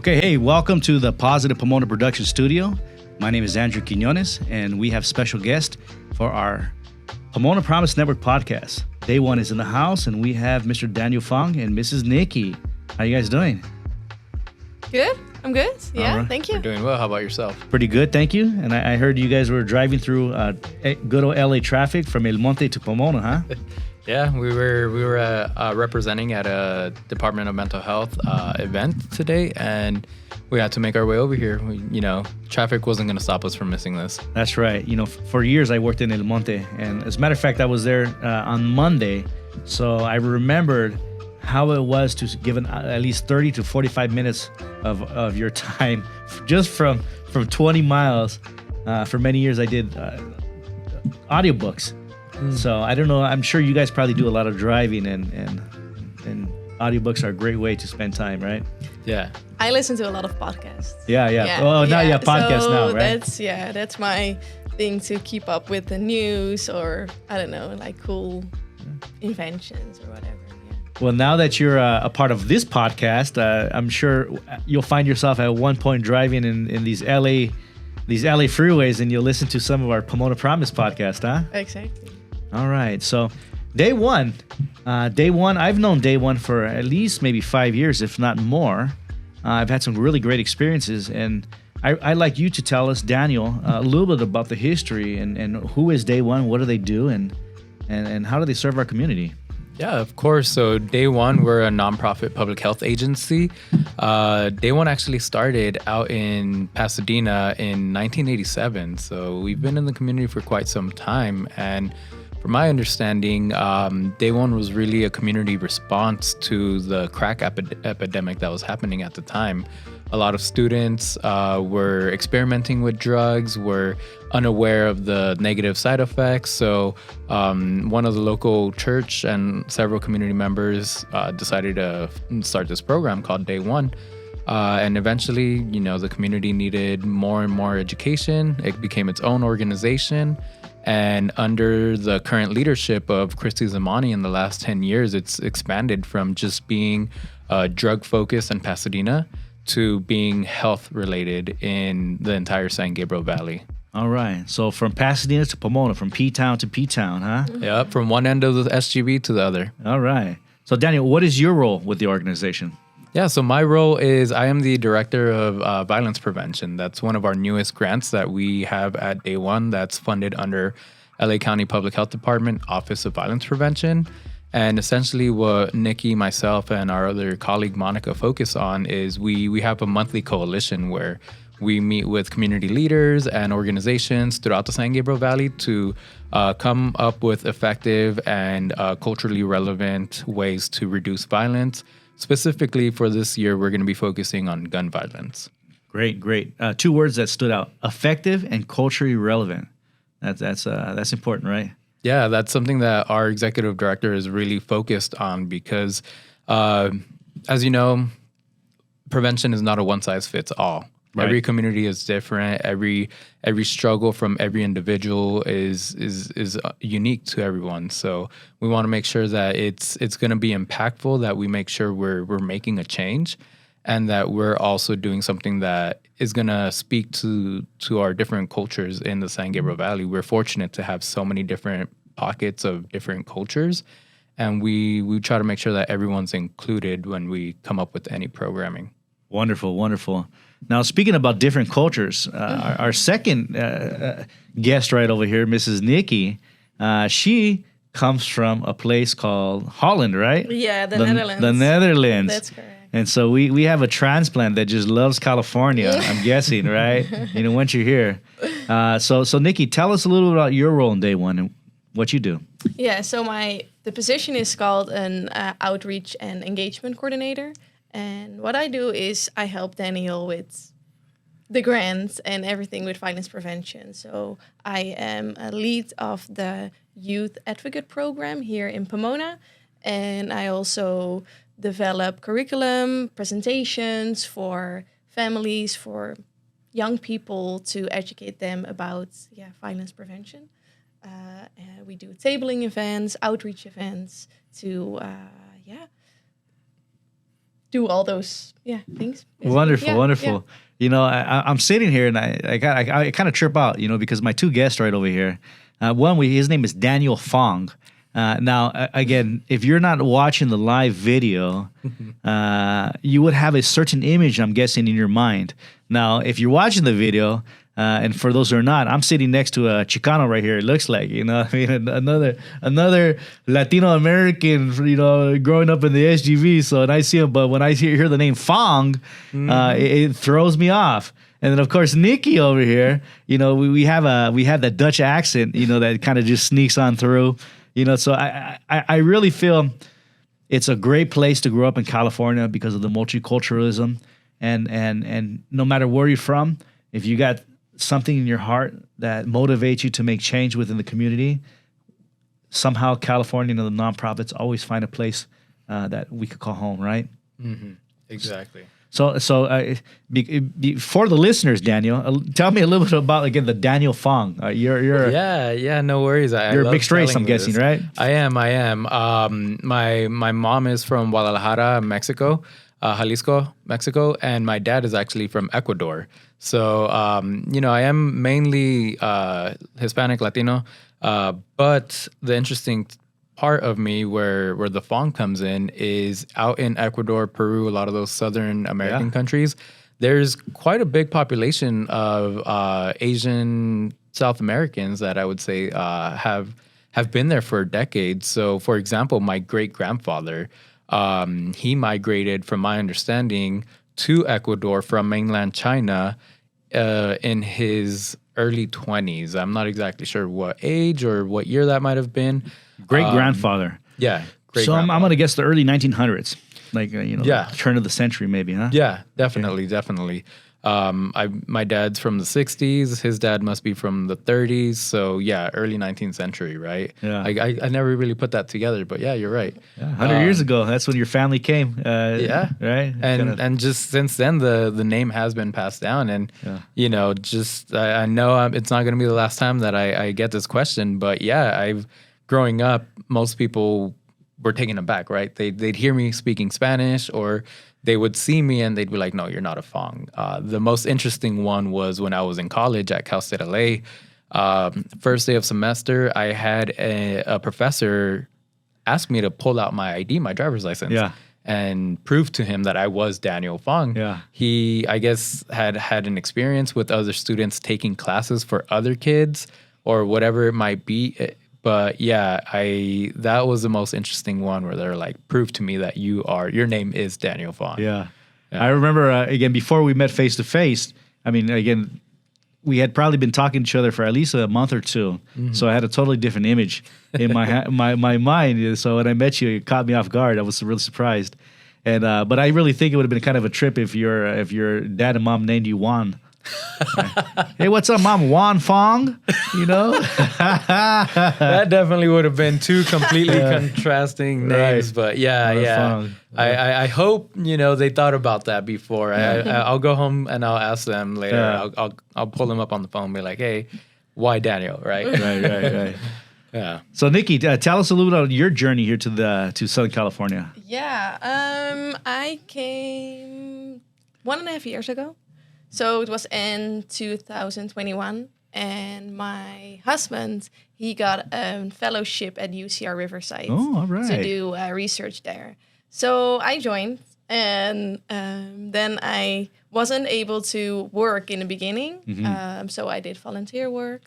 Okay, hey, welcome to the Positive Pomona Production Studio. My name is Andrew Quinones, and we have special guest for our Pomona Promise Network podcast. Day one is in the house, and we have Mr. Daniel Fong and Mrs. Nikki. How you guys doing? Good. I'm good. Yeah, right. thank you. We're doing well. How about yourself? Pretty good, thank you. And I heard you guys were driving through good old LA traffic from El Monte to Pomona, huh? Yeah, we were representing at a Department of Mental Health event today, and we had to make our way over here. Traffic wasn't going to stop us from missing this. That's right. For years I worked in El Monte, and as a matter of fact, I was there on Monday, so I remembered how it was to give at least 30 to 45 minutes of your time just from 20 miles. For many years I did audiobooks. So I don't know. I'm sure you guys probably do a lot of driving, and audiobooks are a great way to spend time, right? Yeah. I listen to a lot of podcasts. Yeah. Oh, now you have podcasts so now, right? That's my thing to keep up with the news, or I don't know, like cool inventions or whatever. Yeah. Well, now that you're a part of this podcast, I'm sure you'll find yourself at one point driving in these LA freeways, and you'll listen to some of our Pomona Promise podcast, huh? Exactly. All right. So day one, I've known Day One for at least maybe 5 years, if not more. I've had some really great experiences, and I'd like you to tell us, Daniel, a little bit about the history and who is Day One, what do they do, and how do they serve our community? Yeah, of course. So Day One, we're a nonprofit public health agency. Day One actually started out in Pasadena in 1987. So we've been in the community for quite some time. And from my understanding, Day One was really a community response to the crack epidemic that was happening at the time. A lot of students were experimenting with drugs, were unaware of the negative side effects. So one of the local church and several community members decided to start this program called Day One. And eventually, the community needed more and more education. It became its own organization. And under the current leadership of Christy Zamani in the last 10 years, it's expanded from just being drug-focused in Pasadena to being health-related in the entire San Gabriel Valley. All right. So from Pasadena to Pomona, from P-Town to P-Town, huh? Yep, from one end of the SGV to the other. All right. So Daniel, what is your role with the organization? Yeah, so my role is I am the director of violence prevention. That's one of our newest grants that we have at Day One that's funded under LA County Public Health Department Office of Violence Prevention. And essentially what Nikki, myself, and our other colleague Monica focus on is we have a monthly coalition where we meet with community leaders and organizations throughout the San Gabriel Valley to come up with effective and culturally relevant ways to reduce violence. Specifically for this year, we're going to be focusing on gun violence. Great. Two words that stood out: effective and culturally relevant. That's important, right? Yeah, that's something that our executive director is really focused on because, as you know, prevention is not a one-size-fits-all. Right. Every community is different. Every struggle from every individual is unique to everyone. So we want to make sure that it's going to be impactful, that we make sure we're making a change, and that we're also doing something that is going to speak to our different cultures in the San Gabriel Valley. We're fortunate to have so many different pockets of different cultures, and we try to make sure that everyone's included when we come up with any programming. Wonderful. Now, speaking about different cultures, our second guest right over here, Mrs. Nikki, she comes from a place called Holland, right? Yeah, the Netherlands. The Netherlands. That's correct. And so we have a transplant that just loves California, I'm guessing, right? Once you're here. So Nikki, tell us a little bit about your role in Day One and what you do. Yeah, so the position is called an outreach and engagement coordinator. And what I do is I help Daniel with the grants and everything with violence prevention. So I am a lead of the youth advocate program here in Pomona. And I also develop curriculum, presentations for families, for young people to educate them about violence prevention. We do tabling events, outreach events to do all those things. basically. Wonderful, Yeah, wonderful. yeah. You know, I'm sitting here and I kind of trip out, you know, because my two guests right over here. His name is Daniel Fong. Now, again, if you're not watching the live video, you would have a certain image, I'm guessing, in your mind. Now, if you're watching the video, and for those who are not, I'm sitting next to a Chicano right here. It looks like, you know, I mean, another Latino American, you know, growing up in the SGV. So, and I see him, but when I hear the name Fong, it throws me off. And then of course Nikki over here, you know, we have that Dutch accent, you know, that kind of just sneaks on through, you know. So I really feel it's a great place to grow up in California because of the multiculturalism, and no matter where you're from, if you got something in your heart that motivates you to make change within the community, somehow California and the nonprofits always find a place that we could call home, right? Mm-hmm. Exactly. So for the listeners, Daniel, tell me a little bit about, again, the Daniel Fong. Yeah, no worries. You're a mixed race, I'm guessing, right? I am. My mom is from Guadalajara, Mexico, Jalisco, Mexico, and my dad is actually from Ecuador. So, you know, I am mainly Hispanic, Latino, but the interesting part of me where the Fong comes in is out in Ecuador, Peru, a lot of those Southern American countries. There's quite a big population of Asian South Americans that I would say have been there for decades. So, for example, my great grandfather, he migrated, from my understanding, to Ecuador from mainland China in his early 20s. I'm not exactly sure what age or what year that might have been. Great grandfather. Yeah. So I'm going to guess the early 1900s, like Yeah. the turn of the century, maybe, huh? Yeah, definitely. My dad's from the 60s. His dad must be from the 30s. So yeah, early 19th century, right? Yeah. I never really put that together, but yeah, you're right. Yeah, 100 years ago, that's when your family came. Yeah. Right. And just since then, the name has been passed down. And, you know, just I know it's not going to be the last time that I get this question, but yeah, growing up, most people were taken aback, right? They'd hear me speaking Spanish, or they would see me and they'd be like, no, you're not a Fong. The most interesting one was when I was in college at Cal State LA. First day of semester, I had a professor ask me to pull out my ID, my driver's license, and prove to him that I was Daniel Fong. Yeah. He, I guess, had an experience with other students taking classes for other kids or whatever it might be. But yeah, that was the most interesting one where they're like, prove to me that your name is Daniel Fong. Yeah. I remember, again, before we met face to face, I mean, again, we had probably been talking to each other for at least a month or two. Mm-hmm. So I had a totally different image in my mind. So when I met you, it caught me off guard. I was really surprised. And but I really think it would have been kind of a trip if your dad and mom named you Juan. Hey, what's up, Mom? Juan Fong? You know? That definitely would have been two completely contrasting names. Right. But yeah. I hope, you know, they thought about that before. I'll go home and I'll ask them later. Yeah. I'll pull them up on the phone and be like, hey, why Daniel, right? Right. Yeah. So Nikki, tell us a little bit about your journey here to Southern California. Yeah. I came 1.5 years ago. So it was in 2021, and my husband, he got a fellowship at UCR Riverside to do research there. So I joined, and then I wasn't able to work in the beginning, so I did volunteer work.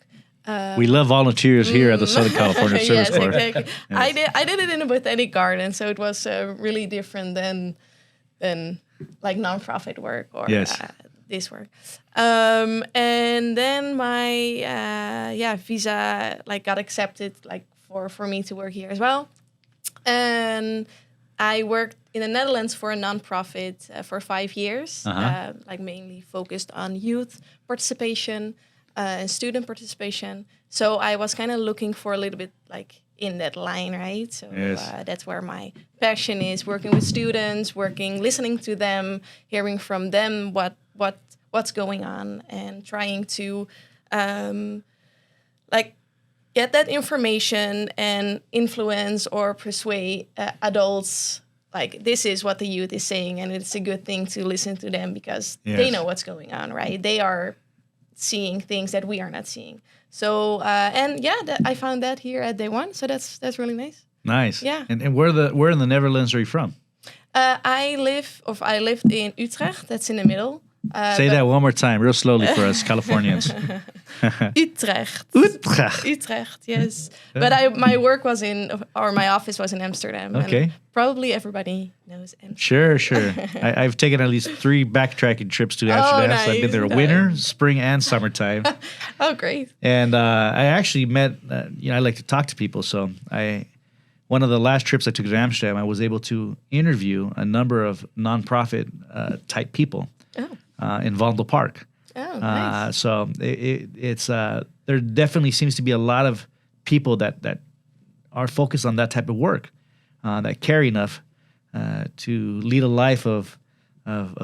We love volunteers here at the Southern California Service Corps. Exactly. Yes. I did it in a botanic garden, so it was really different than like nonprofit work or this work. And then my visa got accepted for me to work here as well. And I worked in the Netherlands for a nonprofit for 5 years, mainly focused on youth participation and student participation. So I was kind of looking for a little bit in that line, right? So that's where my passion is: working with students, listening to them, hearing from them what's going on, and trying to get that information and influence or persuade adults like this is what the youth is saying, and it's a good thing to listen to them because they know what's going on, right? They are seeing things that we are not seeing. So I found that here at Day One. So that's really nice. Nice. Yeah. And where in the Netherlands are you from? I lived in Utrecht. That's in the middle. Say that one more time, real slowly for us Californians. Utrecht. Utrecht, yes. Yeah. But my my office was in Amsterdam. Okay. And probably everybody knows Amsterdam. Sure. I've taken at least 3 backtracking trips to Amsterdam. Nice, So I've been there winter, spring, and summertime. Oh, great. And I actually met, I like to talk to people. So one of the last trips I took to Amsterdam, I was able to interview a number of nonprofit type people in Vondel Park. Oh, nice. So it's there definitely seems to be a lot of people that are focused on that type of work, that care enough to lead a life of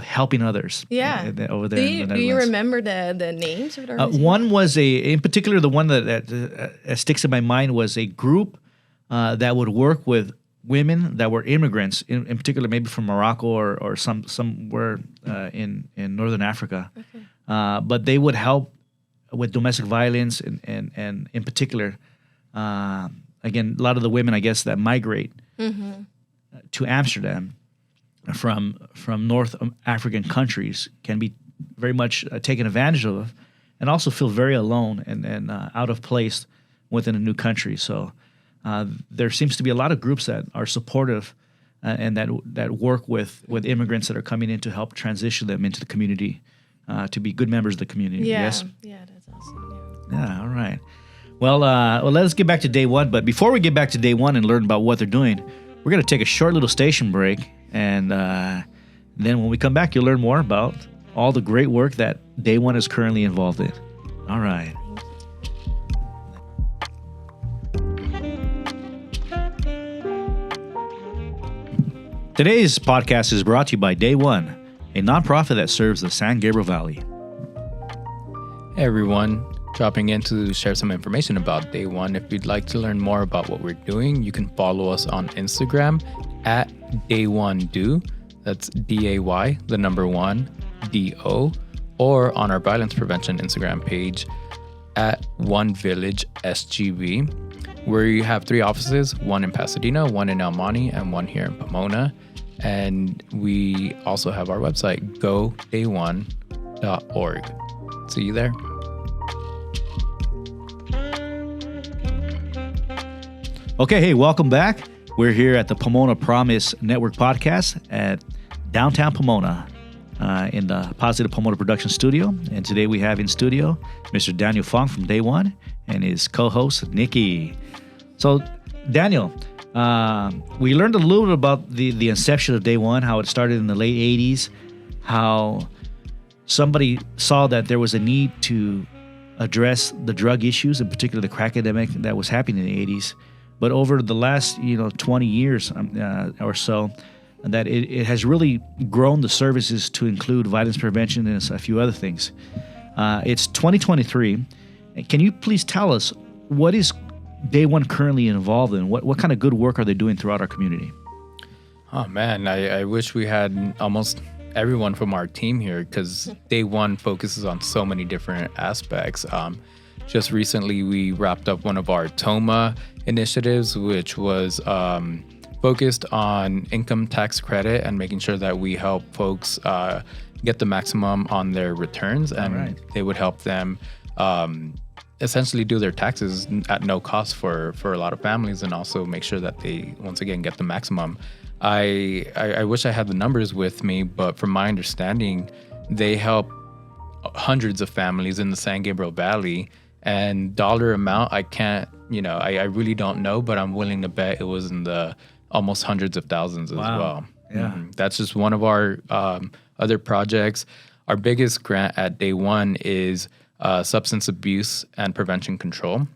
helping others. Yeah. Over there. Do you remember the names of the one was in particular, the one that sticks in my mind was a group that would work with women that were immigrants, in particular maybe from Morocco or somewhere in Northern Africa. Okay. But they would help with domestic violence and in particular, again, a lot of the women, I guess, that migrate to Amsterdam from North African countries can be very much taken advantage of and also feel very alone and out of place within a new country. So there seems to be a lot of groups that are supportive and that work with immigrants that are coming in to help transition them into the community, to be good members of the community. Yeah. Yes? Yeah, that's awesome. Yeah, all right. Well, let's get back to Day One. But before we get back to Day One and learn about what they're doing, we're going to take a short little station break. And then when we come back, you'll learn more about all the great work that Day One is currently involved in. All right. Today's podcast is brought to you by Day One, a nonprofit that serves the San Gabriel Valley. Hey everyone, dropping in to share some information about Day One. If you'd like to learn more about what we're doing, you can follow us on Instagram at Day1Do. That's DAY, the number 1, DO, or on our violence prevention Instagram page at One Village SGV, where you have 3 offices, one in Pasadena, one in El Monte, and one here in Pomona. And we also have our website, goday1.org. See you there. Okay, hey, welcome back. We're here at the Pomona Promise Network podcast at downtown Pomona in the Positive Pomona Production Studio. And today we have in studio Mr. Daniel Fong from Day One and his co-host, Nikki. So, Daniel, we learned a little bit about the inception of Day One, how it started in the late 80s, how somebody saw that there was a need to address the drug issues, in particular the crack epidemic that was happening in the 80s. But over the last 20 years or so, that it has really grown the services to include violence prevention and a few other things. It's 2023. Can you please tell us what is Day One currently involved in? What kind of good work are they doing throughout our community? Oh man, I wish we had almost everyone from our team here because Day One focuses on so many different aspects. Just recently, we wrapped up one of our TOMA initiatives, which was focused on income tax credit and making sure that we help folks get the maximum on their returns, and they would help them essentially do their taxes at no cost for a lot of families, and also make sure that they once again get the maximum. I wish I had the numbers with me, but from my understanding, they help hundreds of families in the San Gabriel Valley. And dollar amount, I can't, I really don't know, but I'm willing to bet it was in the almost hundreds of thousands as well. Yeah. That's just one of our other projects. Our biggest grant at Day One is substance abuse and prevention control.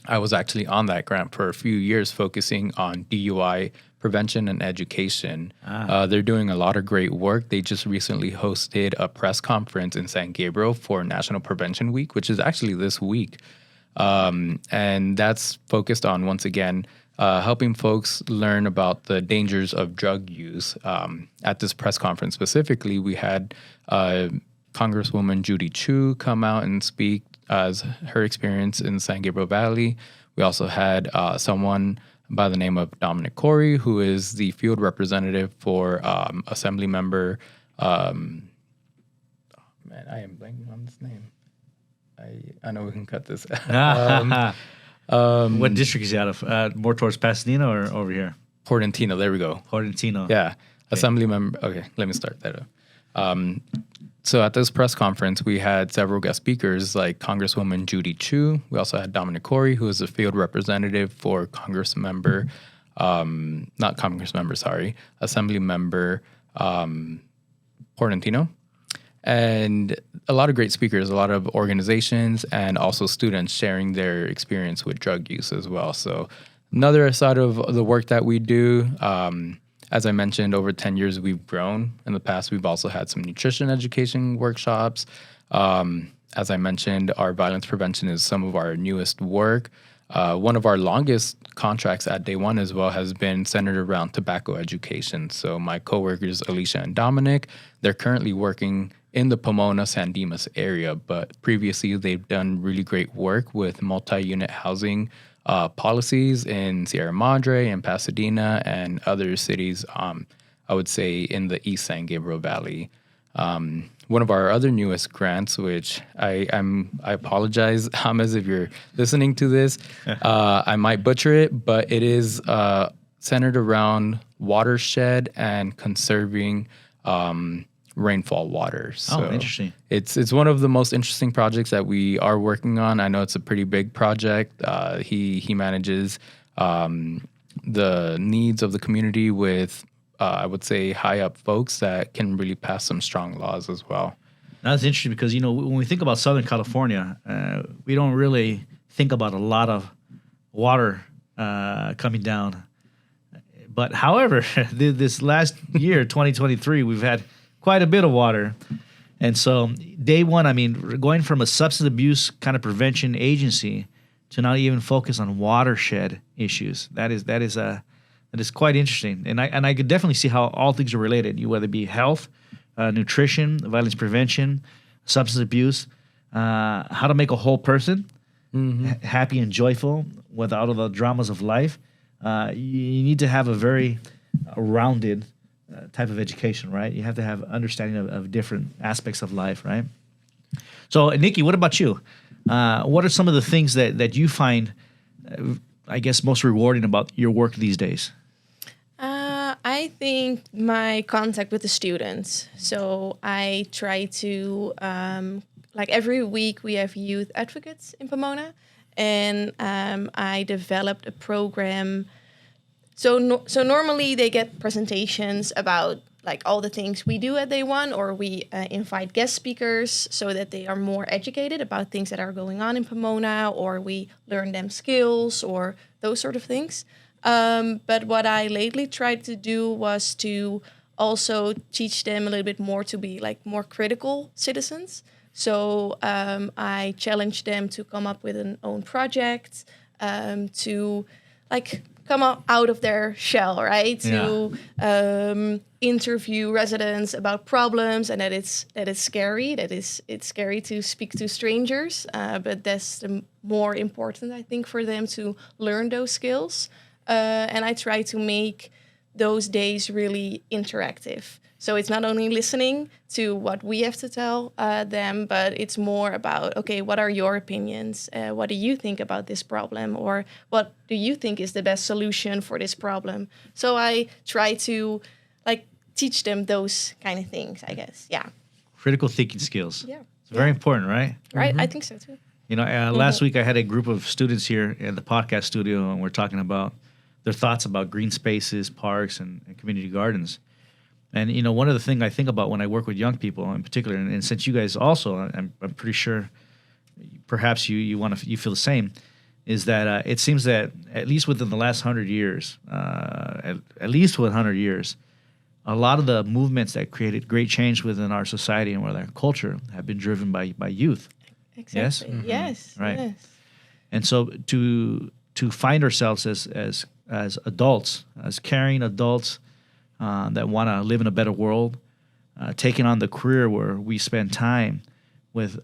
I was actually on that grant for a few years, focusing on DUI prevention and education. They're doing a lot of great work. They just recently hosted a press conference in San Gabriel for National Prevention Week, which is actually this week. And that's focused on, once again, helping folks learn about the dangers of drug use. At this press conference specifically, we had Congresswoman Judy Chu come out and speak as her experience in San Gabriel Valley. We also had someone by the name of Dominic Corey, who is the field representative for Assembly Member. Man, I am blanking on this name. I know we can cut this. What district is he out of? More towards Pasadena or over here? Portantino, there we go. Portantino. Yeah. Okay. Assembly member. Okay, let me start that up. So at this press conference, we had several guest speakers like Congresswoman Judy Chu. We also had Dominic Corey, who is a field representative for Assembly Member Portantino. And a lot of great speakers, a lot of organizations, and also students sharing their experience with drug use as well. So another side of the work that we do, as I mentioned, over 10 years, we've grown. In the past, we've also had some nutrition education workshops. As I mentioned, our violence prevention is some of our newest work. One of our longest contracts at Day One as well has been centered around tobacco education. So my coworkers, Alicia and Dominic, they're currently working in the Pomona, San Dimas area, but previously they've done really great work with multi-unit housing policies in Sierra Madre and Pasadena and other cities, I would say in the East San Gabriel Valley. One of our other newest grants, which I apologize, James, if you're listening to this, I might butcher it, but it is centered around watershed and conserving rainfall water. So interesting. It's one of the most interesting projects that we are working on. I know it's a pretty big project. He manages the needs of the community with I would say high up folks that can really pass some strong laws as well. That's interesting because, when we think about Southern California, we don't really think about a lot of water coming down. But however, this last year, 2023, we've had quite a bit of water. And so Day One, going from a substance abuse kind of prevention agency to now even focus on watershed issues, that is quite interesting. And I could definitely see how all things are related, whether it be health, nutrition, violence prevention, substance abuse, how to make a whole person happy and joyful without all the dramas of life. You need to have a very rounded type of education, right? You have to have understanding of different aspects of life, right? So, Nikki, what about you? What are some of the things that you find, I guess, most rewarding about your work these days? I think my contact with the students. So I try to, every week we have youth advocates in Pomona, and I developed a program. So normally they get presentations about all the things we do at Day One, or we invite guest speakers so that they are more educated about things that are going on in Pomona, or we learn them skills or those sort of things. But what I lately tried to do was to also teach them a little bit more to be more critical citizens. So I challenged them to come up with an own project, to come out of their shell, right? To interview residents about problems, and that it's scary. It's scary to speak to strangers, but that's the more important, I think, for them to learn those skills. And I try to make those days really interactive. So it's not only listening to what we have to tell them, but it's more about, okay, what are your opinions? What do you think about this problem? Or what do you think is the best solution for this problem? So I try to teach them those kind of things, I guess. Yeah. Critical thinking skills. Yeah. It's very important, right? Right. I think so too. Last week I had a group of students here in the podcast studio, and we're talking about their thoughts about green spaces, parks, and community gardens. And, one of the things I think about when I work with young people in particular, and since you guys also, I'm pretty sure perhaps you feel the same, is that it seems that at least within the last 100 years, at least 100 years, a lot of the movements that created great change within our society and with our culture have been driven by youth. Exactly. Yes? Yes. Right. Yes. And so to find ourselves as as adults, as caring adults that want to live in a better world, taking on the career where we spend time with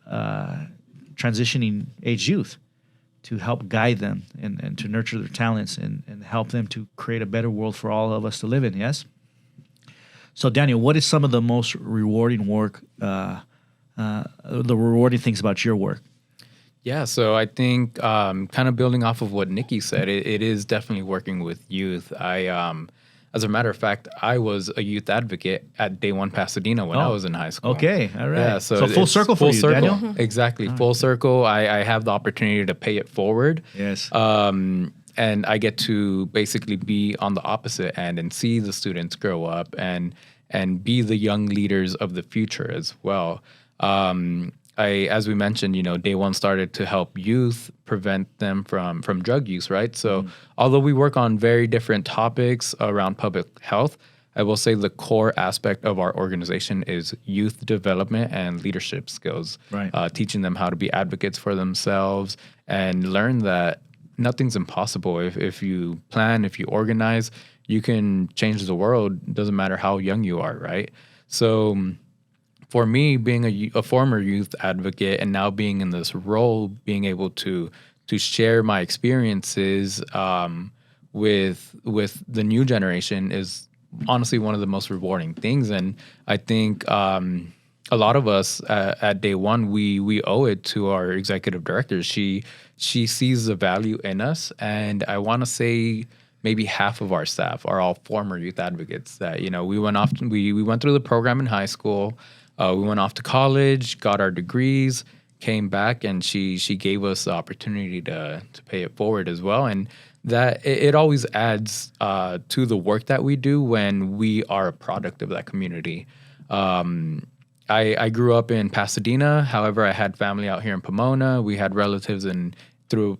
transitioning age youth to help guide them and to nurture their talents and help them to create a better world for all of us to live in, yes? So, Daniel, what is some of the most rewarding work, the rewarding things about your work? Yeah, so I think kind of building off of what Nikki said, it is definitely working with youth. As a matter of fact, I was a youth advocate at Day One Pasadena when I was in high school. Okay, all right. Yeah, so full circle for you, Daniel. Exactly, full circle. I have the opportunity to pay it forward. Yes. And I get to basically be on the opposite end and see the students grow up and be the young leaders of the future as well. As we mentioned, Day One started to help youth prevent them from drug use, right? So although we work on very different topics around public health, I will say the core aspect of our organization is youth development and leadership skills, right. Teaching them how to be advocates for themselves and learn that nothing's impossible. If you plan, if you organize, you can change the world. It doesn't matter how young you are, right? So for me, being a former youth advocate and now being in this role, being able to share my experiences with the new generation is honestly one of the most rewarding things. And I think a lot of us at Day One, we owe it to our executive director. She sees the value in us, and I want to say maybe half of our staff are all former youth advocates. That we went through the program in high school. We went off to college, got our degrees, came back, and she gave us the opportunity to pay it forward as well. And that it always adds to the work that we do when we are a product of that community. I grew up in Pasadena. However, I had family out here in Pomona. We had relatives through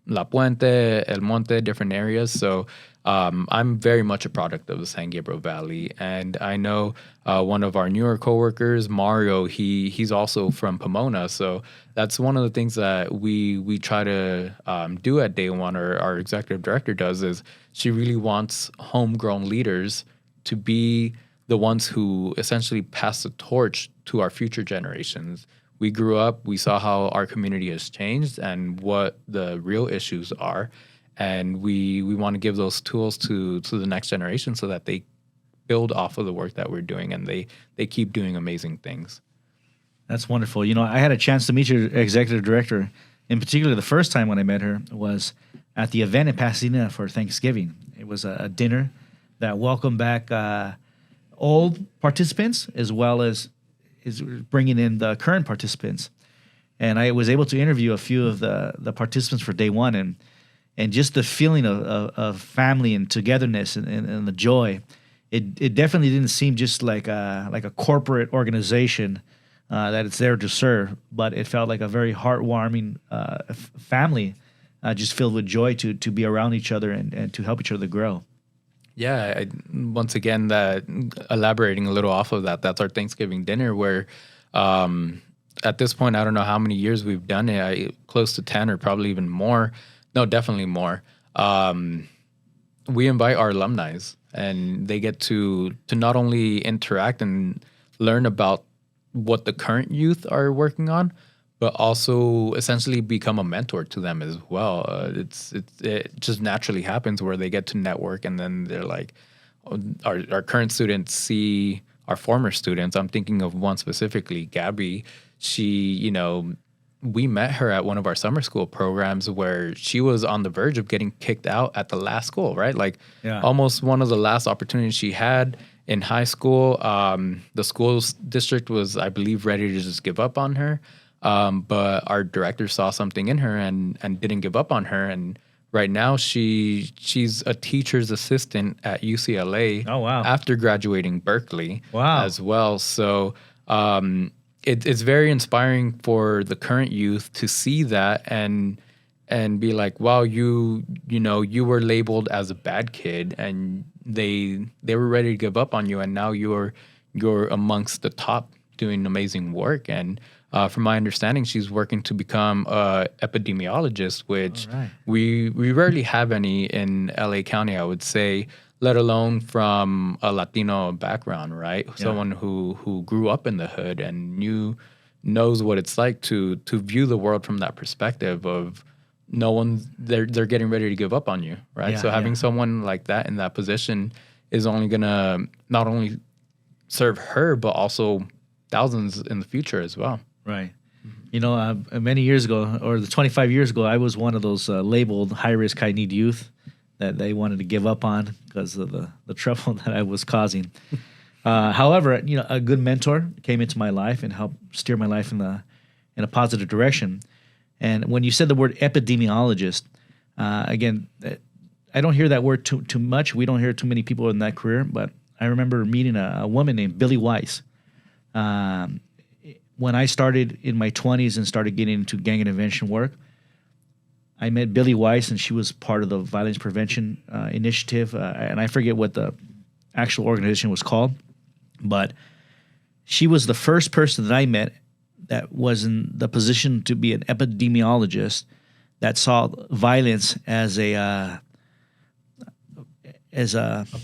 La Puente, El Monte, different areas. So I'm very much a product of the San Gabriel Valley. And I know one of our newer coworkers, Mario, he's also from Pomona. So that's one of the things that we try to do at Day One, or our executive director does, is she really wants homegrown leaders to be the ones who essentially pass the torch to our future generations. We grew up, we saw how our community has changed and what the real issues are. And we want to give those tools to the next generation so that they build off of the work that we're doing and they keep doing amazing things. That's wonderful. I had a chance to meet your executive director. In particular, the first time when I met her was at the event in Pasadena for Thanksgiving. It was a dinner that welcomed back old participants as well as is bringing in the current participants. And I was able to interview a few of the participants for Day One, and just the feeling of family and togetherness and the joy. It definitely didn't seem just like a corporate organization that it's there to serve, but it felt like a very heartwarming family, just filled with joy to be around each other and to help each other grow. Yeah, once again, that elaborating a little off of that, that's our Thanksgiving dinner where at this point, I don't know how many years we've done it, close to 10 or probably even more. No, definitely more. We invite our alumni and they get to not only interact and learn about what the current youth are working on, but also essentially become a mentor to them as well. It just naturally happens where they get to network, and then they're like, our current students see our former students. I'm thinking of one specifically, Gabby. She, we met her at one of our summer school programs where she was on the verge of getting kicked out at the last school, right? Like almost one of the last opportunities she had in high school. The school district was, I believe, ready to just give up on her. But our director saw something in her and didn't give up on her. And right now she's a teacher's assistant at UCLA. Oh, wow. After graduating Berkeley as well. So it's very inspiring for the current youth to see that and be like, wow, you were labeled as a bad kid and they were ready to give up on you, and now you're amongst the top doing amazing work. And from my understanding, she's working to become a epidemiologist, which All right. we rarely have any in LA County, I would say, let alone from a Latino background, right? Someone who grew up in the hood and knows what it's like to view the world from that perspective of no one they're getting ready to give up on you, right? Yeah, so having yeah. someone like that in that position is only gonna not only serve her but also thousands in the future as well. Right. You know, many years ago, or 25 years ago, I was one of those labeled high risk, high need youth that they wanted to give up on because of the trouble that I was causing. However, you know, a good mentor came into my life and helped steer my life in a positive direction. And when you said the word epidemiologist, again, I don't hear that word too much. We don't hear too many people in that career, but I remember meeting a woman named Billy Weiss. When I started in my 20s and started getting into gang intervention work, I met Billy Weiss, and she was part of the violence prevention initiative, and I forget what the actual organization was called, but she was the first person that I met that was in the position to be an epidemiologist that saw violence as a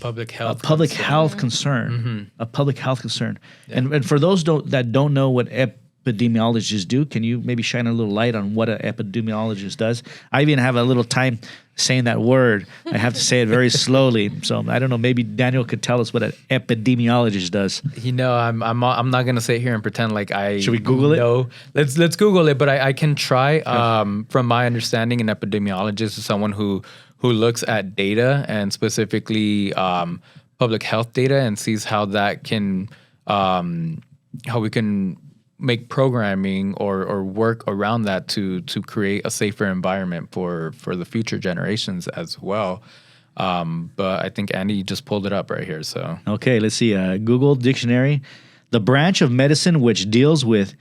Public health concern, a public health concern. And for those that don't know what epidemiologists do, can you maybe shine a little light on what an epidemiologist does? I even have a little time saying that word. I have to say it very slowly. So I don't know. Maybe Daniel could tell us what an epidemiologist does. You know, I'm not gonna sit here and pretend like I Should we Google it? No, let's Google it. But I can try. From my understanding, an epidemiologist is someone who looks at data and specifically public health data and sees how that can how we can make programming or work around that to create a safer environment for the future generations as well. But I think Andy just pulled it up right here. So Okay, let's see. Google Dictionary. The branch of medicine which deals with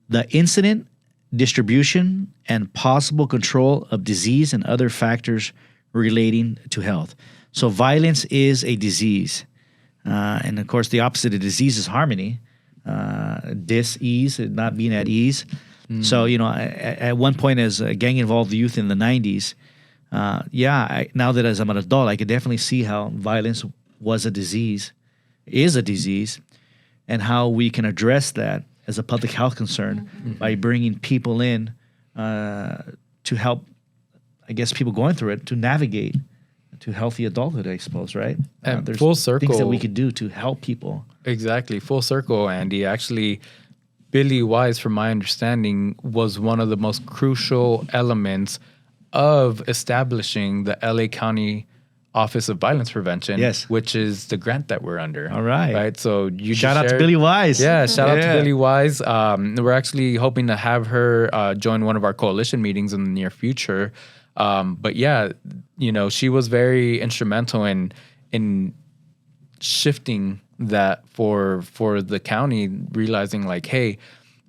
the incident, distribution, and possible control of disease and other factors relating to health. So violence is a disease. And of course, the opposite of disease is harmony. Dis-ease, not being at ease. So, you know, at one point as a gang-involved youth in the 90s, now that as I'm an adult, I could definitely see how violence was a disease, is a disease, and how we can address that as a public health concern by bringing people in to help, I guess, people going through it to navigate to healthy adulthood, I suppose, right? And There's full circle. things that we could do to help people. Exactly. Full circle, Andy. Actually, Billy Wise, from my understanding, was one of the most crucial elements of establishing the LA County Office of Violence Prevention, Yes. which is the grant that we're under. All right. Right. So you Shout just out to shared- Billy Wise. Yeah, shout out to Yeah. Billy Wise. We're actually hoping to have her join one of our coalition meetings in the near future. But yeah, you know, she was very instrumental in shifting that for the county, realizing like, hey,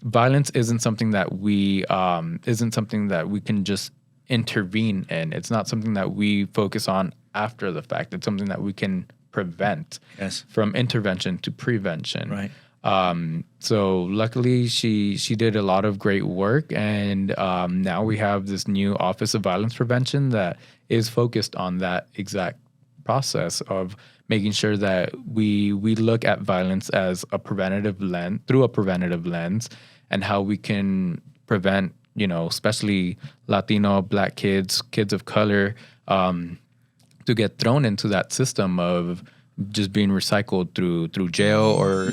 violence isn't something that we can just intervene in. It's not something that we focus on after the fact. It's something that we can prevent. Yes. From intervention to prevention. Right. So luckily she did a lot of great work, and now we have this new Office of Violence Prevention that is focused on that exact process of making sure that we look at violence as a preventative lens, through a preventative lens, and how we can prevent, you know, especially Latino, Black kids of color, to get thrown into that system of just being recycled through jail or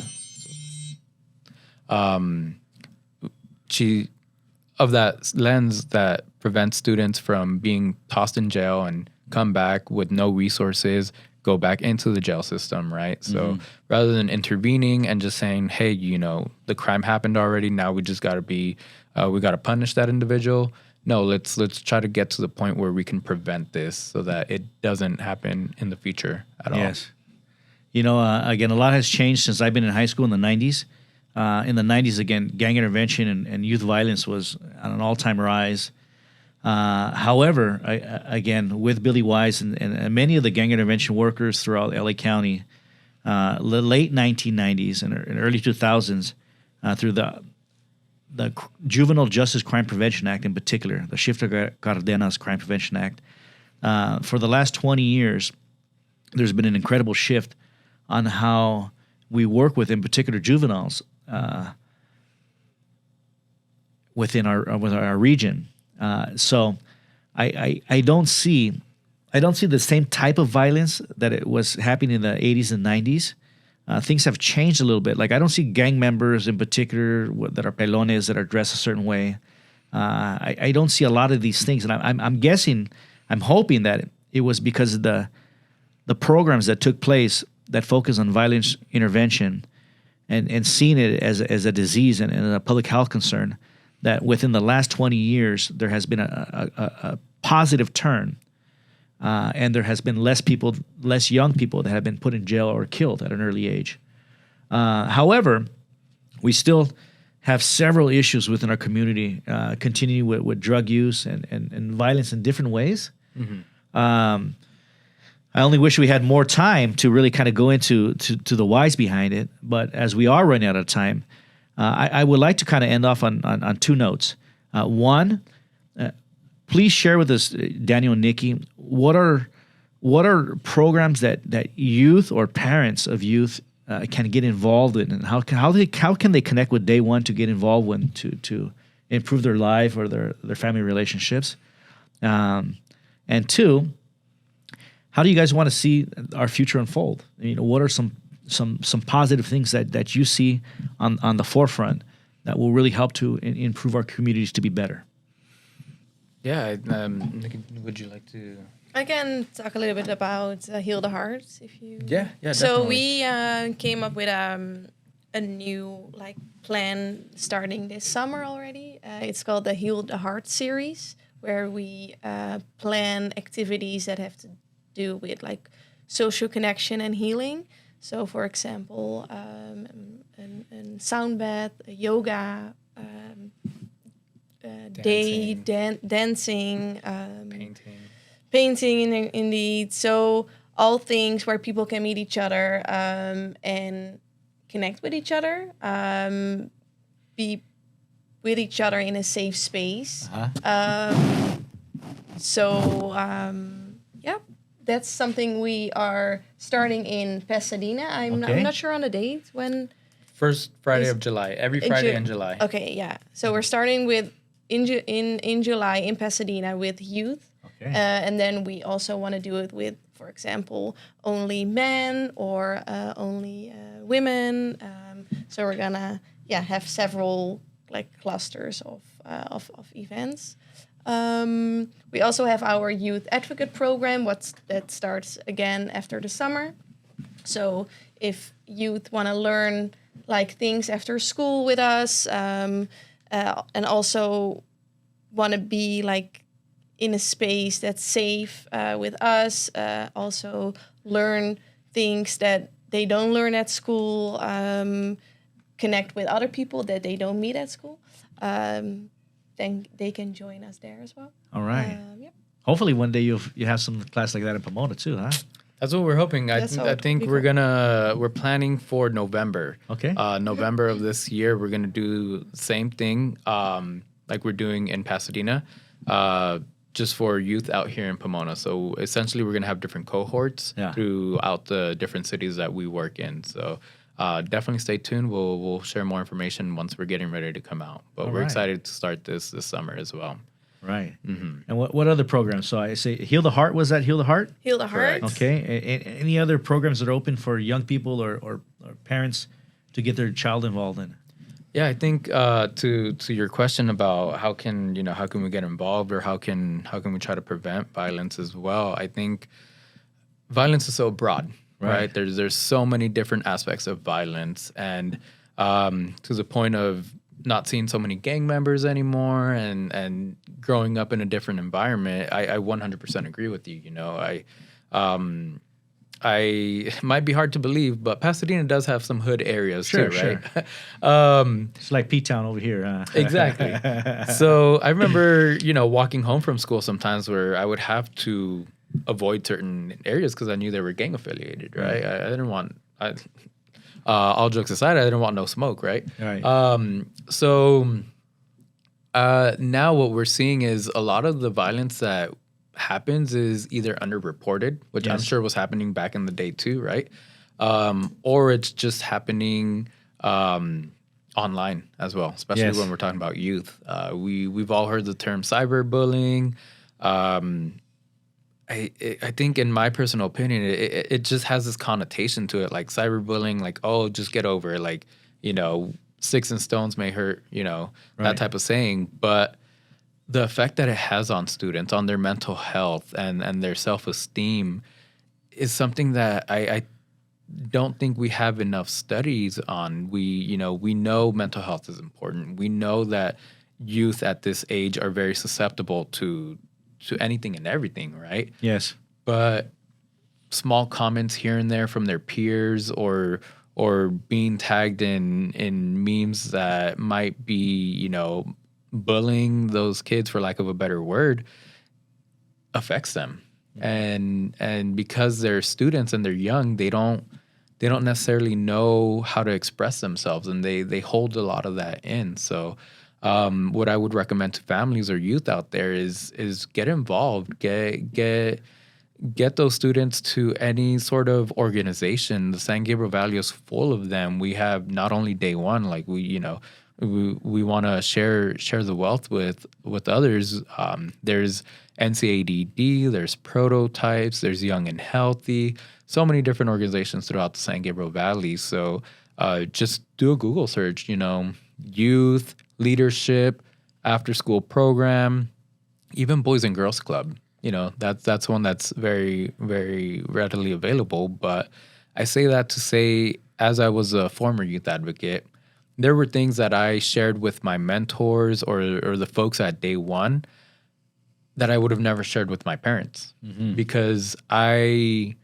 of that lens that prevents students from being tossed in jail and come back with no resources, go back into the jail system, right? So rather than intervening and just saying, hey, you know, the crime happened already, now we just got to we got to punish that individual. No, let's try to get to the point where we can prevent this so that it doesn't happen in the future at all. Yes. You know, again, a lot has changed since I've been in high school in the 90s. In the 90s, again, gang intervention and youth violence was on an all-time rise. However, again, with Billy Wise and many of the gang intervention workers throughout LA County, the late 1990s and early 2000s, through Juvenile Justice Crime Prevention Act in particular, the Shifter Cardenas Crime Prevention Act, for the last 20 years, there's been an incredible shift on how we work with, in particular, juveniles within our region. So I don't see the same type of violence that it was happening in the 80s and 90s. Things have changed a little bit. Like I don't see gang members in particular that are pelones that are dressed a certain way. I don't see a lot of these things, and I'm hoping that it was because of the programs that took place that focus on violence intervention and seeing it as a disease and a public health concern, that within the last 20 years there has been a positive turn. And there has been less young people that have been put in jail or killed at an early age. However, we still have several issues within our community, continuing with drug use and violence in different ways. Mm-hmm. I only wish we had more time to really kind of go into the whys behind it. But as we are running out of time, I would like to kind of end off on two notes. One, please share with us, Daniel and Nikki, what are programs that youth or parents of youth can get involved in, and how can they connect with Day One to get involved to improve their life or their family relationships, and two, how do you guys want to see our future unfold? What are some positive things that you see on the forefront that will really help to improve our communities to be better? Yeah, Nikki, would you like to? I can talk a little bit about Heal the Heart, if you. Yeah, So definitely. we came up with a new plan starting this summer already. It's called the Heal the Heart series, where we plan activities that have to do with social connection and healing. So, for example, a sound bath, a yoga. Dancing, painting, indeed. So all things where people can meet each other and connect with each other, be with each other in a safe space. That's something we are starting in Pasadena. I'm not sure on the date when. First Friday of July. Every Friday in July. Okay, yeah. So we're starting with in July in Pasadena with youth. Okay. And then we also want to do it with, for example, only men or only women. So we're gonna have several clusters of events. We also have our youth advocate program. That starts again after the summer. So if youth want to learn things after school with us, and also want to be in a space that's safe with us, also learn things that they don't learn at school, connect with other people that they don't meet at school, then they can join us there as well. All right. Hopefully one day you have some class like that in Pomona too, huh? That's what we're hoping. I think we're planning for November. Okay. November of this year, we're gonna do the same thing like we're doing in Pasadena, just for youth out here in Pomona. So essentially, we're gonna have different cohorts throughout the different cities that we work in. So definitely stay tuned. We'll share more information once we're getting ready to come out. But we're excited to start this summer as well. Right. Mm-hmm. And what other programs? So I say Heal the Heart. Was that Heal the Heart? Heal the Heart. Okay. Any other programs that are open for young people or parents to get their child involved in? Yeah, I think to your question about how can we get involved, or how can we try to prevent violence as well, I think violence is so broad, right? There's so many different aspects of violence, and to the point of not seeing so many gang members anymore, and growing up in a different environment, I 100% agree with you. I might be hard to believe, but Pasadena does have some hood areas too, right? It's like P-Town over here. Exactly. So I remember, walking home from school sometimes where I would have to avoid certain areas because I knew they were gang affiliated, right? I didn't want. all jokes aside, I didn't want no smoke, right? Right. So Now what we're seeing is a lot of the violence that happens is either underreported, which I'm Yes. sure was happening back in the day too, right? Or it's just happening online as well, especially Yes. when we're talking about youth. We've all heard the term cyberbullying. Um, I think, in my personal opinion, it just has this connotation to it, like cyberbullying, like, oh, just get over it, like, sticks and stones may hurt, that Right. type of saying. But the effect that it has on students, on their mental health and their self-esteem, is something that I don't think we have enough studies on. We know mental health is important. We know that youth at this age are very susceptible to anything and everything, right? Yes. But small comments here and there from their peers, or being tagged in memes that might be, bullying those kids, for lack of a better word, affects them. And because they're students and they're young, they don't necessarily know how to express themselves, and they hold a lot of that in. So what I would recommend to families or youth out there is get involved, get those students to any sort of organization. The San Gabriel Valley is full of them. We have not only Day One, like we want to share the wealth with others. There's NCADD, there's Prototypes, there's Young and Healthy, so many different organizations throughout the San Gabriel Valley. So just do a Google search, youth, leadership, after school program, even Boys and Girls Club. That's one that's very, very readily available. But I say that to say, as I was a former youth advocate, there were things that I shared with my mentors or the folks at Day One that I would have never shared with my parents, because as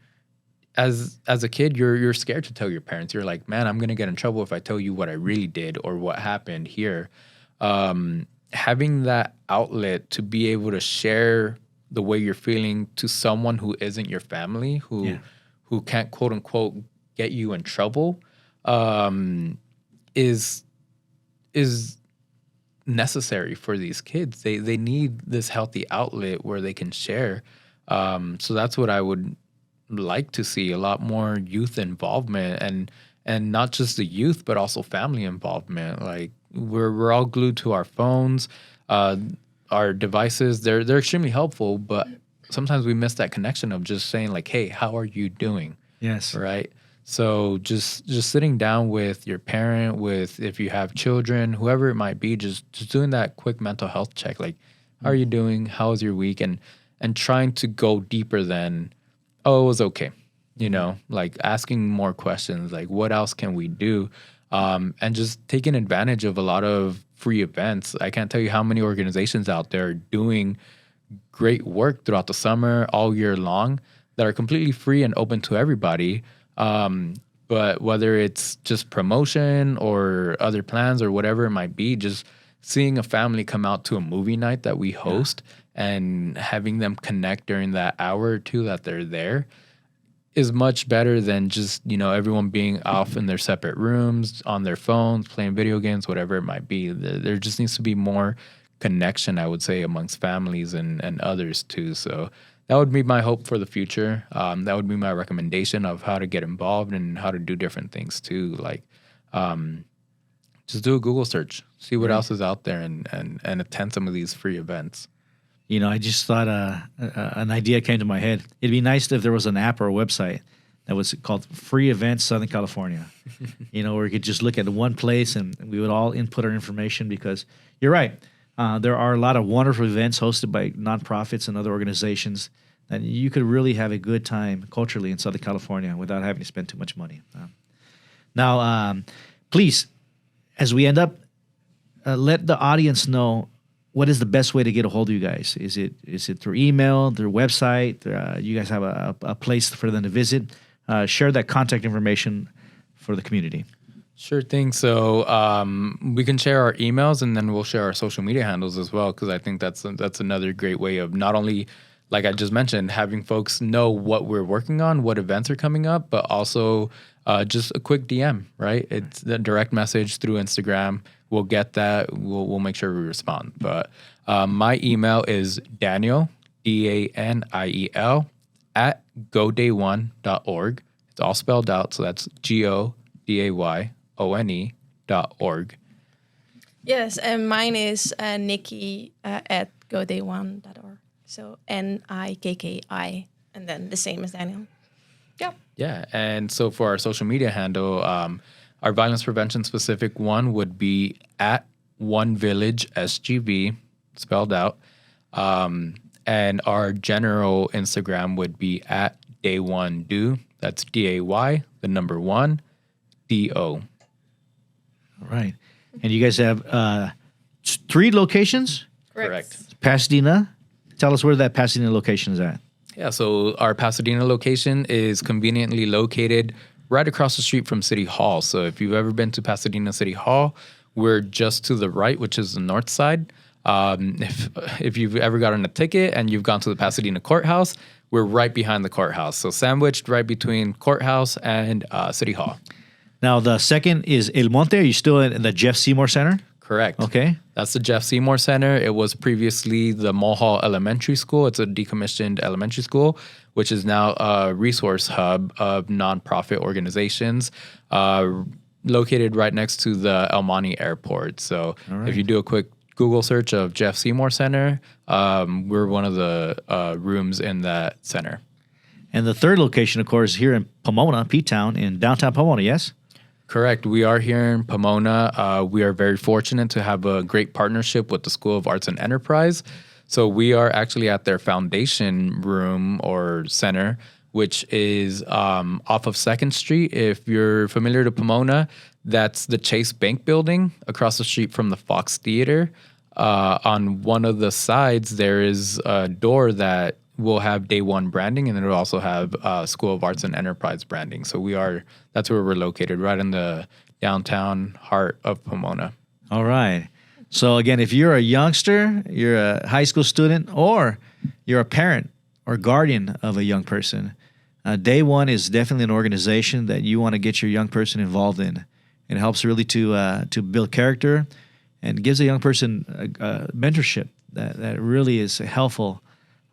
a kid, you're scared to tell your parents. You're like, man, I'm gonna get in trouble if I tell you what I really did or what happened here. Having that outlet to be able to share the way you're feeling to someone who isn't your family, who can't, quote unquote, get you in trouble, is necessary for these kids. They need this healthy outlet where they can share. So that's what I would like to see, a lot more youth involvement, and not just the youth, but also family involvement. Like we're all glued to our phones, our devices. They're extremely helpful, but sometimes we miss that connection of just saying like, hey, how are you doing? Yes. Right. So just sitting down with your parent, with, if you have children, whoever it might be, just doing that quick mental health check. Like, how are you doing? How was your week? And trying to go deeper than, oh, it was okay. Like asking more questions, like what else can we do? And just taking advantage of a lot of free events. I can't tell you how many organizations out there are doing great work throughout the summer, all year long, that are completely free and open to everybody. But whether it's just promotion or other plans or whatever it might be, just seeing a family come out to a movie night that we host and having them connect during that hour or two that they're there is much better than just, everyone being off in their separate rooms, on their phones, playing video games, whatever it might be. There just needs to be more connection, I would say, amongst families and others too. So that would be my hope for the future. That would be my recommendation of how to get involved and how to do different things too. Like, just do a Google search, see what else is out there, and attend some of these free events. I just thought an idea came to my head. It'd be nice if there was an app or a website that was called Free Events Southern California, where we could just look at one place and we would all input our information, because you're right. There are a lot of wonderful events hosted by nonprofits and other organizations that you could really have a good time culturally in Southern California without having to spend too much money. Now, please, as we end up, let the audience know what is the best way to get a hold of you guys. Is it through email, their website? You guys have a place for them to visit? Share that contact information for the community. Sure thing. So we can share our emails, and then we'll share our social media handles as well, because I think that's another great way of not only, like I just mentioned, having folks know what we're working on, what events are coming up, but also just a quick DM, right? It's the direct message through Instagram. We'll get that. We'll make sure we respond. But my email is Daniel, DANIEL, at goday1.org. It's all spelled out. So that's GODAYONE.org. Yes, and mine is Nikki at goday1.org. So Nikki, and then the same as Daniel. Yeah. Yeah. And so for our social media handle, our violence prevention specific one would be at One Village SGV, spelled out. And our general Instagram would be at Day One Do. That's DAY, the number 1, DO. All right. And you guys have 3 locations? Correct. Pasadena. Tell us where that Pasadena location is at. Yeah, so our Pasadena location is conveniently located right across the street from City Hall. So if you've ever been to Pasadena City Hall, we're just to the right, which is the north side. If you've ever gotten a ticket and you've gone to the Pasadena courthouse, we're right behind the courthouse. So sandwiched right between courthouse and City Hall. Now, the second is El Monte. Are you still in the Jeff Seymour Center? Correct. Okay. That's the Jeff Seymour Center. It was previously the Mulhall Elementary School. It's a decommissioned elementary school, which is now a resource hub of nonprofit organizations located right next to the El Monte Airport. So if you do a quick Google search of Jeff Seymour Center, we're one of the rooms in that center. And the third location, of course, here in Pomona, P-Town, in downtown Pomona, yes? Correct. We are here in Pomona. We are very fortunate to have a great partnership with the School of Arts and Enterprise. So we are actually at their foundation room or center, which is off of 2nd Street. If you're familiar to Pomona, that's the Chase Bank building across the street from the Fox Theater. On one of the sides, there is a door that will have Day One branding, and then it'll also have School of Arts and Enterprise branding. So that's where we're located, right in the downtown heart of Pomona. All right. So again, if you're a youngster, you're a high school student, or you're a parent or guardian of a young person, Day One is definitely an organization that you want to get your young person involved in. It helps really to build character and gives a young person a mentorship that really is helpful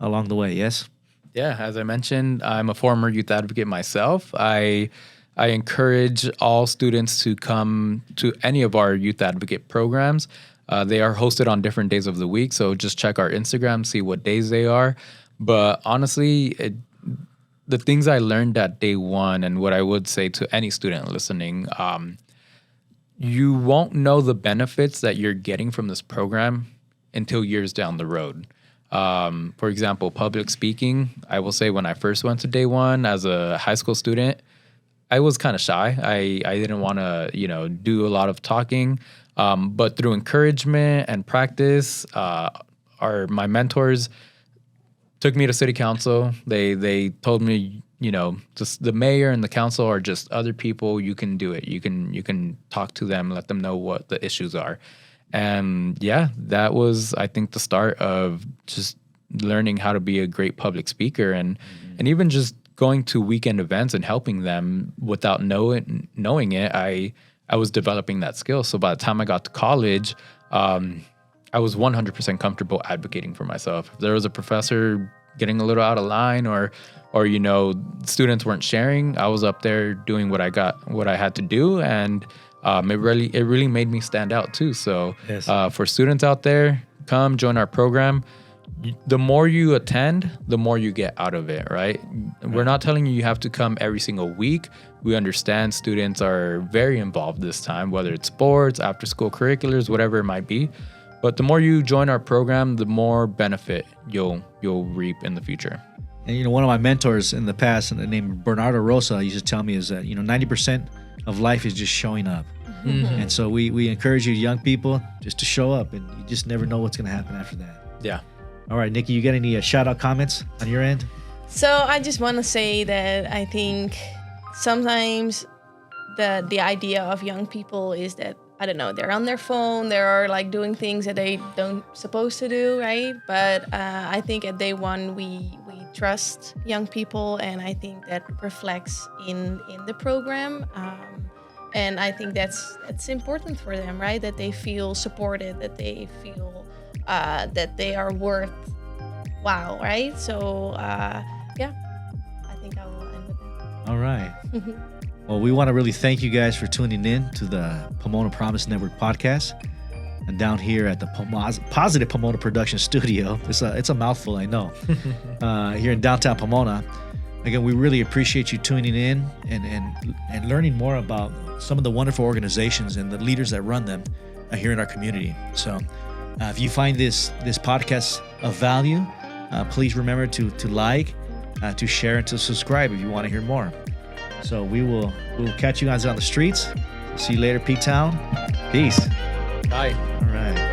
along the way, yes? Yeah, as I mentioned, I'm a former youth advocate myself. I encourage all students to come to any of our youth advocate programs. They are hosted on different days of the week, so just check our Instagram, see what days they are. But honestly, the things I learned at Day One, and what I would say to any student listening, you won't know the benefits that you're getting from this program until years down the road. For example, public speaking, I will say when I first went to Day One as a high school student, I was kind of shy. I didn't want to, do a lot of talking. But through encouragement and practice, my mentors took me to city council. They told me, just the mayor and the council are just other people. You can do it. You can talk to them, let them know what the issues are. And yeah, that was, I think, the start of just learning how to be a great public speaker and even just going to weekend events and helping them without knowing it. I was developing that skill. So by the time I got to college, I was 100% comfortable advocating for myself. If there was a professor getting a little out of line or students weren't sharing, I was up there doing what I had to do, and it really made me stand out too. So yes. For students out there, come join our program. The more you attend, the more you get out of it, right? We're not telling you have to come every single week. We understand students are very involved this time, whether it's sports, after school curriculars, whatever it might be. But the more you join our program, the more benefit you'll reap in the future. And one of my mentors in the past, named Bernardo Rosa, used to tell me is that 90% of life is just showing up. Mm-hmm. And so we encourage you young people just to show up, and you just never know what's going to happen after that. Yeah. All right, Nikki, you got any shout out comments on your end? So I just want to say that I think sometimes the idea of young people is that, I don't know, they're on their phone, they're like doing things that they don't supposed to do, right? But I think at Day One we trust young people, and I think that reflects in the program. And I think that's important for them, right? That they feel supported, that they feel that they are worth wow, right? So yeah, I think I will end with that. All right. Well, we want to really thank you guys for tuning in to the Pomona Promise Network podcast. And down here at the Positive Pomona Production Studio, it's a mouthful, I know, here in downtown Pomona. Again, we really appreciate you tuning in and learning more about some of the wonderful organizations and the leaders that run them here in our community. So if you find this podcast of value, please remember to like, to share, and to subscribe if you want to hear more. So we'll catch you guys on the streets. See you later, P-Town. Peace. Bye. All right.